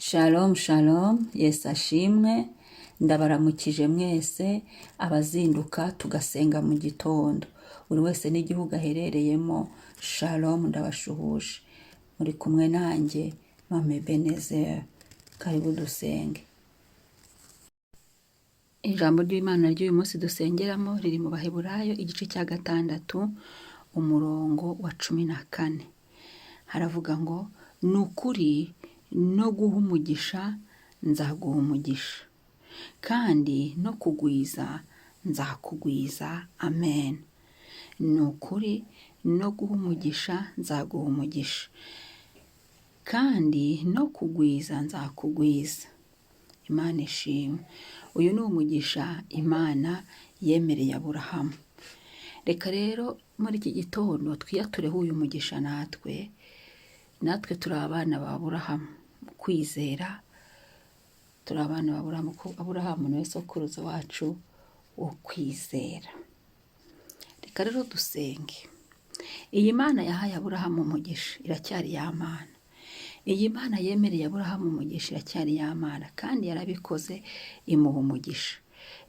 Shalom shalom, Yesu ashimwe, ndabaramukije mwese abazinduka tugasenga mu gitondo, buri wese n'igihugu aherereyemo. Shalom, ndabashuhuje, muri kumwe nanjye Mame Ebenezer. Karibu dusenge. Ijambo ry'Imana ry'uyu munsi dusengeramo riri mu Baheburayo igice cya 6 umurongo wa 14. Haravuga ngo ni ukuri no guha umugisha nzaguha umugisha, kandi no kugwiza nzakugwiza. Amen. Ni ukuri no guha umugisha nzaguha umugisha, kandi no kugwiza nzakugwiza. Imana ishimwe. Uyu ni umugisha Imana yemereye Aburahamu. Reka rero muri iki gitondo twiyatureho uyu mugisha natwe turi abana ba Aburahamu. Kwizera turi abana ba Aburahamu, ko Aburahamu niwe sokuruza wacu wo kwizera. Reka rero dusenge. Iyi Mana yahaye Aburahamu umugisha iracyari ya Mana. Iyi Mana yemereye Aburahamu umugisha iracyari ya Mana, kandi yarabikoze imuha umugisha.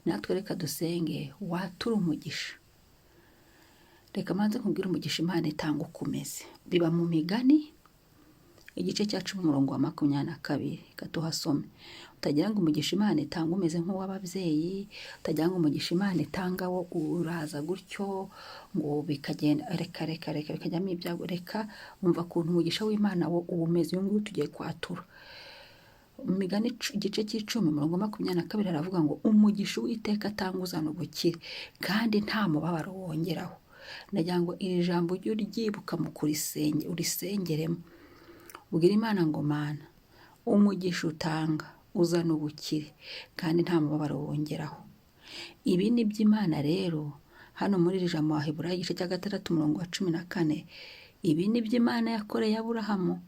Natwe reka dusenge watura umugisha. Reka manze nkubwire umugisha Imana itanga uko umeze. Biba mu Migani igice cya 10 umurongo wa 22. Katuhasome. Utagira ngo umugisha Imana itanga umeze nk'uw'ababyeyi, utagira ngo umugisha Imana itanga wo uraza gutyo ngo bikagenda reka bikajyamo ibyago. Reka umva kuntu umugisha w'Imana wo ubumeze. Uyu nguyu tugiye kwatura. Migani igice cy'10 umurongo wa 22 aravuga ngo umugisha Uwiteka atanga uzana ubukire, kandi nta mubabaro wongeraho. Ndagira ngo iri jambo ujye uryibuka mu urisengeremo. Ubwira Imana ngo Mana, umugisha utanga uzana ubukire, kandi nta mubabaro wongeraho. Ibi ni by'Imana rero. Hano muri iri jambo Baheburayo igice cya 6 umurongo wa 14, ibi ni by'Imana yakoreye Aburahamu.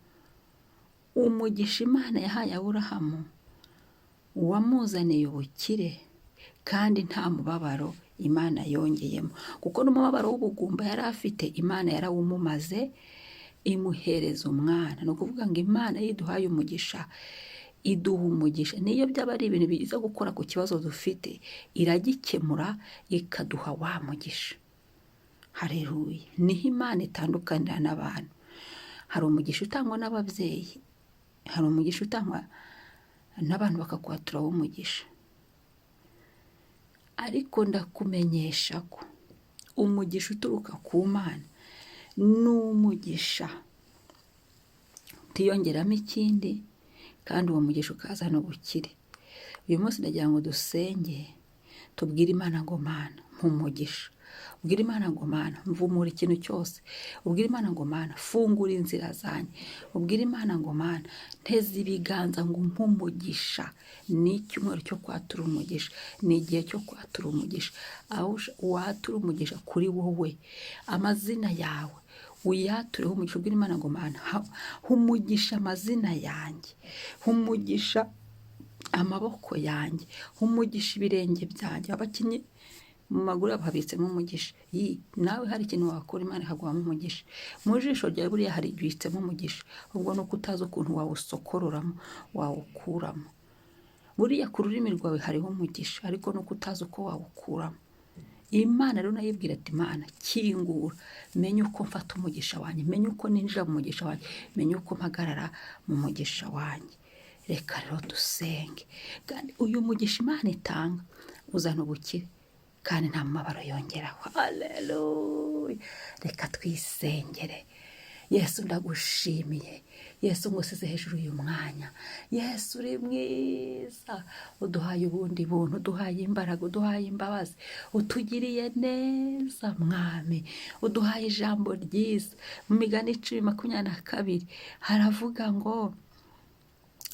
Umugisha Imana yahaye Aburahamu wamuzaniye ubukire, kandi nta mubabaro Imana yongeyemo. Kuko n'umubabaro w'ubugumba yari afite Imana yarawumumaze imuhereza umwana. No kuvuga ngo Imana yiduhaye umugisha iduha umugisha. Niyo byaba ari ibintu biza gukora ku kibazo dufite, iragikemura ikaduha wa mugisha. Haleluya. Niho Imana itandukanira n'abantu. Hari umugisha utangwa n'ababyeyi, hari umugisha utangwa n'abantu bakakwatura w'umugisha. Ariko ndakumenyesha ko umugisha uturuka ku Mana ni umugisha utiyongeramo ikindi, kandi uwo mugisha ukazana ubukire. Uyu munsi ndagira ngo dusenge, tubwire Imana ngo Mana mpumugisha. Ubwire Imana ngo Mana mvumura ikintu cyose. Ubwire Imana ngo Mana fungura inzira zanjye. Ubwire Imana ngo Mana nteze ibiganza ngo mpumugisha. Ni icyumweru cyo kwatura umugisha, ni igihe cyo kwatura umugisha. Aho watura umugisha kuri wowe, amazina yawe uyatureho umugisha. Ubwire Imana ngo Mana humugisha amazina yanjye, humugisha amaboko yanjye, humugisha ibirenge byanjye. Abakinnyi mu maguru yabo habitsemo umugisha. Nawe hari ikintu wakora Imana ikaguhamo umugisha. Mu jisho ryawe buriya hari ibitsemo umugisha, ubwo nuko utazi ukuntu wawusokororamo wawukuramo. Buriya ku rurimi rwawe hariho umugisha, ariko nuko utazi uko wawukuramo. Imana rero nayibwira ati Imana kingura, menye uko mfata umugisha wanjye, menye uko ninjira mu mugisha wanjye, menye uko mpagarara mu mugisha wanjye. Reka rero dusenge. Kandi uyu mugisha Imana itanga uzana ubukire, kandi nta mabaro yongeraho. Haleluya. Reka twisengere. Yesu ndagushimiye. Yesu ngusize hejuru uyu mwanya. Yesu uri mwiza, uduhaye ubundi buntu, uduhaye imbaraga, uduhaye imbabazi, utugiriye neza Mwami, uduhaye ijambo ryiza. Mu Migani 10:22 haravuga ngo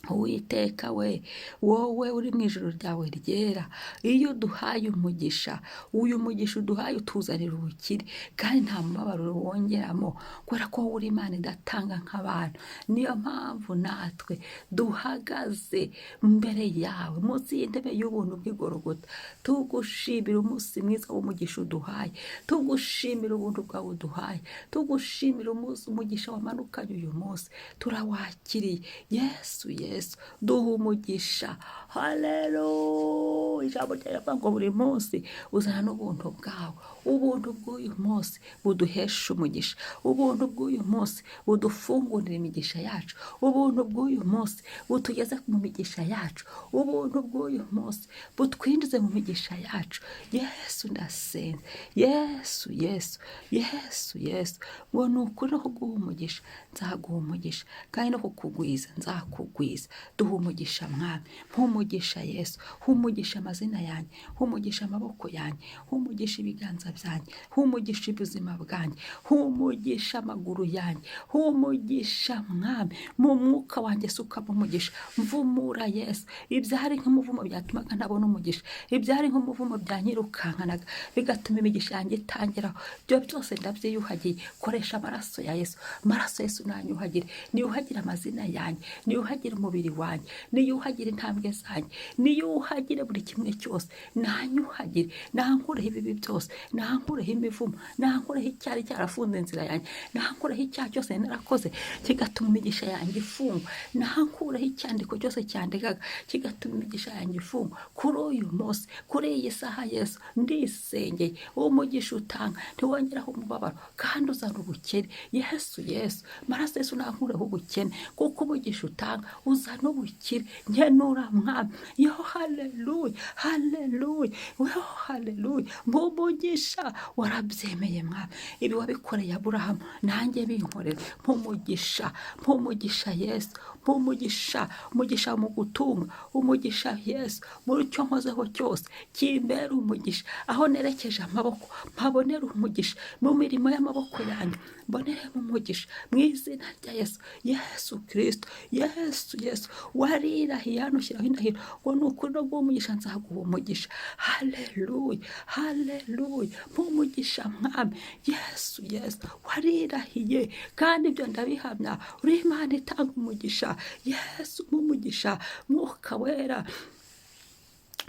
Uwiteka we, wowe uri mu ijuru ryawe ryera, iyo uduhaye umugisha, uyu mugisha uduhaye utuzanira ubukire, kandi nta mubabaro wongeramo, kubera ko wowe uri Imana idatanga nk'abantu. Niyo mpamvu natwe duhagaze mbere yawe munsi y'intebe y'ubuntu bw'Igorogota, tugushimira umunsi mwiza w'umugisha uduhaye, tugushimira ubuntu bwawe uduhaye, tugushimira umugisha wamanukanye uyu munsi. Turawakiriye Yesu. Yesu, duha umugisha. Haleluya. Ijambo ryawe rivuga ngo buri munsi uzana n'ubuntu bwawe. Ubuntu bw'uyu munsi buduhesha umugisha. Ubuntu bw'uyu munsi budufungurira imigisha yacu. Ubuntu bw'uyu munsi butugeze mu migisha yacu. Ubuntu bw'uyu munsi butwinjize mu migisha yacu. Yesu ndasenze. Yesu, Yesu, Yesu, Yesu, ngo ni ukuri no kuguha umugisha nzaguha umugisha, kandi no kukugwiza nzakugwiza. Duha umugisha mwami, nk'umugisha Yesu, humugisha amazina yanjye, humugisha amaboko yanjye, humugisha ibiganza byanjye, humugisha ubuzima bwanjye, humugisha amaguru yanjye, humugisha mwami mu mwuka wanjye sukamo umugisha. Mvumura Yesu ibyari nk'umuvumo byatumaga ntabona umugisha, ibyari nk'umuvumo byanyirukankanaga bigatuma imigisha yanjye itangiraho, byo byose ndabyiyuhagiye. Koresha amaraso ya Yesu. Amaraso ya Yesu nanyuhagire, niyuhagire amazina yanjye, niyuhagire umubiri wanjye, niyuhagire intambwe zanjye, niyuhagire buri kimwe cyose. Nanyuhagire, nankureho ibibi byose, nankureho imivumo, nankureho icyari cyarafunze inzira yanjye, nankureho icyaha cyose narakoze kigatuma imigisha yanjye ifungwa, nankureho icyandiko cyose cyandikaga kigatuma imigisha yanjye ifungwa. Kuri uyu munsi, kuri iyi saha Yesu ndisengeye, umugisha utanga ntiwongeraho umubabaro kandi uzana ubukene. Yesu, Yesu, maraso Yesu nankureho ubukene, kuko umugisha utanga uzana ubukire. Nkenura mwami, yo haleluya, haleluya, yo haleluya. Mbumugisha warabyemeye mwami, ibi wabikoreye Aburahamu nanjye binkorera. Mpumugisha, mpumugisha Yesu, mpumugisha, umugisha mu gutunga, umugisha Yesu muri cyo nkozeho cyose kimbera umugisha. Aho nerekeje amaboko mpabonera umugisha, mu mirimo y'amaboko yanjye mboneremo umugisha mu izina rya Yesu. Yesu Kristo, Yesu, Yesu warirahiye hano ushyiraho indahiro ngo ni ukuri no guha umugisha nzaguha umugisha. Haleluya, haleluya. Mpumugisha mwami Yesu, Yesu warirahiye kandi ibyo ndabihamya. Uri Imana itanga umugisha. Yesu mpumugisha, Mwuka Wera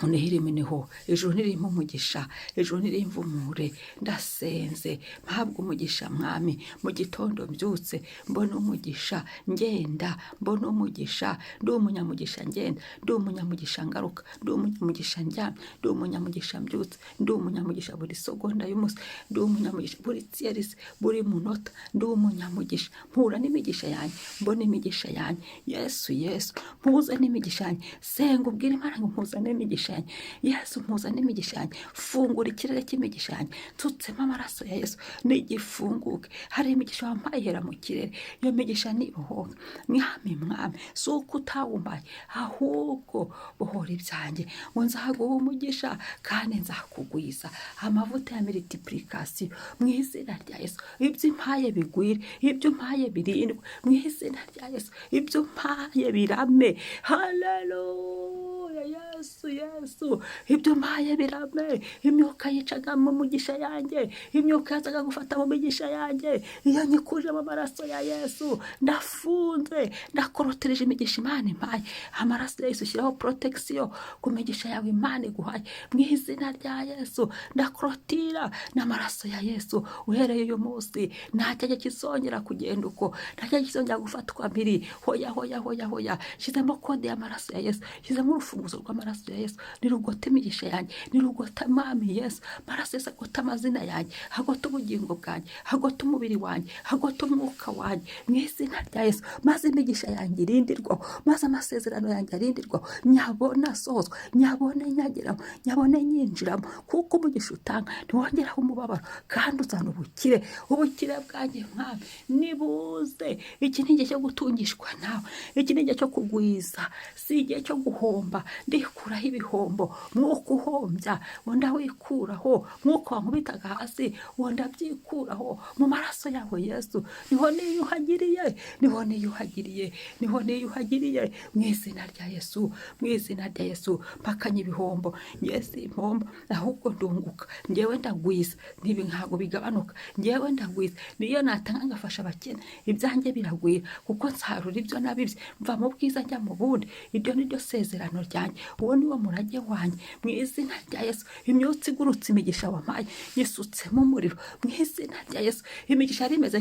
unihirimineho, ijuru nirimo umugisha, ijuru nirimvumure. Ndasenze mpabwa umugisha mwami, mu gitondo mbyutse mbona umugisha ngenda, mbona umugisha, ndi umunyamugisha ngenda, ndi umunyamugisha ngaruka, ndi umunyamugisha njyana, ndi umunyamugisha mbyutse, ndi umunyamugisha buri segonda y'umunsi, ndi umunyamugisha buri tsiyerisi, buri munota, ndi umunyamugisha. Mpura n'imigisha yanjye, mbona imigisha yanjye. Yesu, Yesu mpuza n'imigisha yanjye. Senga ubwire Imana ngo mpuza n'imigisha yanjye. Yesu mpuza n'imigisha yanjye. Fungura ikirere cy'imigisha yanjye, nsutsemo amaraso ya Yesu nigifunguke. Hari imigisha wampaye ihera mu kirere, iyo migisha nibohoke mwami. Mwami si uko utawumpaye, ahubwo bohora ibyanjye ngo nzaguha umugisha kandi nzakugwiza. Amavuta ya multiplication mu izina rya Yesu. Ibyo mpaye bigwire, ibyo mpaye birindwe mu izina rya Yesu. Ibyo mpaye birame. Haleluya. Yesu, Yesu ibyo mpaye birame. Imyuka yicaga mu mugisha yanjye, imyuka yazaga gufata mu migisha yanjye, iyo nyikuje mu maraso ya Yesu ndafunze, ndakorotereje imigisha Imana impaye. Amaraso ya Yesu ushyiraho protection ku migisha yawe Imana iguhaye mu izina rya Yesu. Ndakorotira n'amaraso ya Yesu. Uhereye uyu munsi nta cyajya kizongera kugenda uko, nta cyajya kizongera gufatwa mbiri. Hoya, hoya, hoya, hoya. Shyizemo kode y'amaraso ya Yesu, shyizemo urufunguzo rw'amaraso ya Yesu. Nirugota imigisha yanjye, nirugota mami Yesu. Maraso Yesu agota amazina yanjye, hagota ubugingo bwanjye, hagota umubiri wanjye, hagota umwuka wanjye mu izina rya Yesu. Maze imigisha yanjye irindirwaho, maze amasezerano yanjye arindirwaho. Nyabona asozwa, nyabone nyagiramo, nyabone nyinjiramo, kuko umugisha utanga ntiwongeraho umubabaro kandi uzana ubukire. Ubukire bwanjye mwami nibuze. Iki ni igihe cyo gutungishwa nawe, iki ni igihe cyo kugwiza, si igihe cyo guhomba. Ndikuraho ibihombo. Mwuka uhombya wenda wikuraho, mwuka wankubitaga hasi wenda byikuraho mu maraso yawe Yesu. Niho niyuhagiriye, niho niyuhagiriye, niho niyuhagiriye mu izina rya Yesu, mu izina rya Yesu. Mpakanye ibihombo. Yesu impombo ahubwo ndunguka. Ngewe ndagwiza, nibi ntago bigabanuka. Ngewe ndagwiza, niyo natanga ngafasha abakene ibyanjye biragwira, kuko nsarura ibyo nabibye mva mu bwiza njya mu bundi. Iryo ni ryo sezerano ryanjye. Uwo uwo ni wo murage wanjye mu izina rya Yesu. Imyotsi igurutse imigisha wampaye nyisutsemo umuriro mu izina rya Yesu. Imigisha yari imeze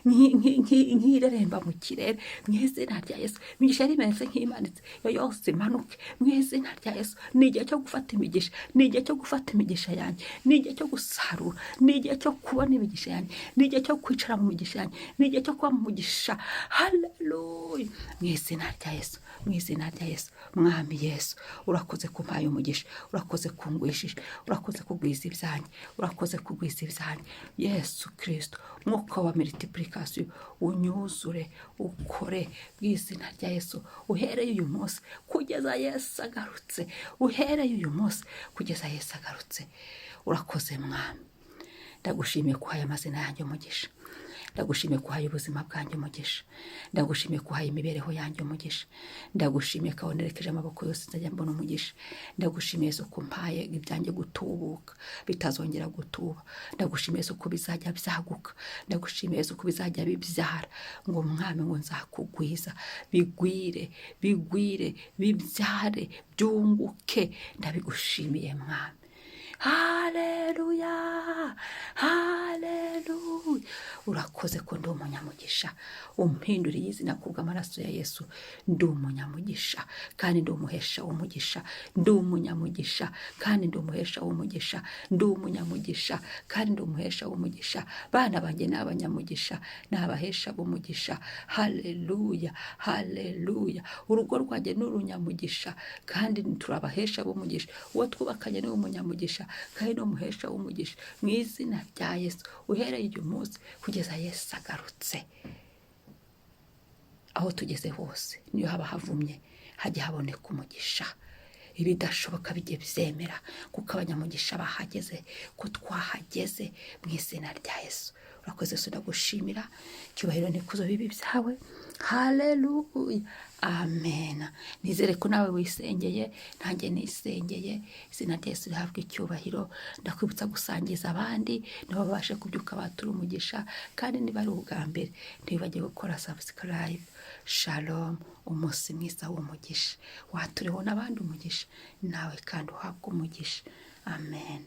nk'ireremba mu kirere mu izina rya Yesu. Imigisha yari imeze nk'imanitse yo yose imanuke mu izina rya Yesu. Ni igihe cyo gufata imigisha, ni igihe cyo gufata imigisha yanjye, ni igihe cyo gusarura, ni igihe cyo kubona imigisha yanjye, ni igihe cyo kwicara mu migisha yanjye, ni igihe cyo kuba mu mugisha. Haleluya mu izina rya Yesu, mu izina rya Yesu. Mwami Yesu, urakoze kumpaye umugisha, urakoze kungwishije, urakoze kugwiza ibyanjye, urakoze kugwiza ibyanjye. Yesu Kristo, mwuka wa multiplication unyuzure, ukore mu izina rya Yesu. Uhereye uyu munsi kugeza Yesu agarutse, uhereye uyu munsi kugeza Yesu agarutse. Urakoze mwami, ndagushimiye kuhaye amazina yanjye umugisha, ndagushimiye kuhaye ubuzima bwanjye umugisha, ndagushimiye kuhaye imibereho yanjye umugisha, ndagushimiye ko wanerekeje amaboko yose nzajya mbona umugisha, ndagushimiye ko mpaye ibyanjye gutubuka bitazongera gutuba, ndagushimiye ko bizajya byaguka, ndagushimiye ko bizajya bibyara, ngo mwami ngo nzakugwiza, bigwire bigwire bibyare byunguke. Ndabigushimiye mwami. Haleluya, haleluya. Urakoze ko ndi umunyamugisha, umpinduriye izina kubw'amaraso ya Yesu. Ndi umunyamugisha kandi ndi umuhesha w'umugisha, ndi umunyamugisha kandi ndi umuhesha w'umugisha, ndi umunyamugisha kandi ndi umuhesha w'umugisha. Bana banjye ni abanyamugisha, ni abahesha b'umugisha. Haleluya, haleluya. Urugo rwanjye ni urunyamugisha kandi turabahesha b'umugisha. Uwo twubakanye ni umunyamugisha kandi ni umuhesha w'umugisha mu izina rya Yesu. Uhereye uyu munsi kugeza Yesu agarutse, aho tugeze hose niyo haba havumye hajya haboneka umugisha. Ibidashoboka bijye byemera kuko abanyamugisha bahageze, ko twahageze mu izina rya Yesu. Urakoze Yesu, ndagushimira. Icyubahiro n'ikuzo bibi byawe. Haleluya, amen. Nizere ko nawe wisengeye, nanjye nisengeye. Izina rya Yesu rihabwe icyubahiro. Ndakwibutsa gusangiza abandi nabo babashe kubyuka batura umugisha, kandi niba ari ubwa mbere ntibibagirwe gukora subscribe. Shalom, umunsi mwiza w'umugisha. Watureho n'abandi umugisha, nawe kandi uhabwe umugisha. Amen.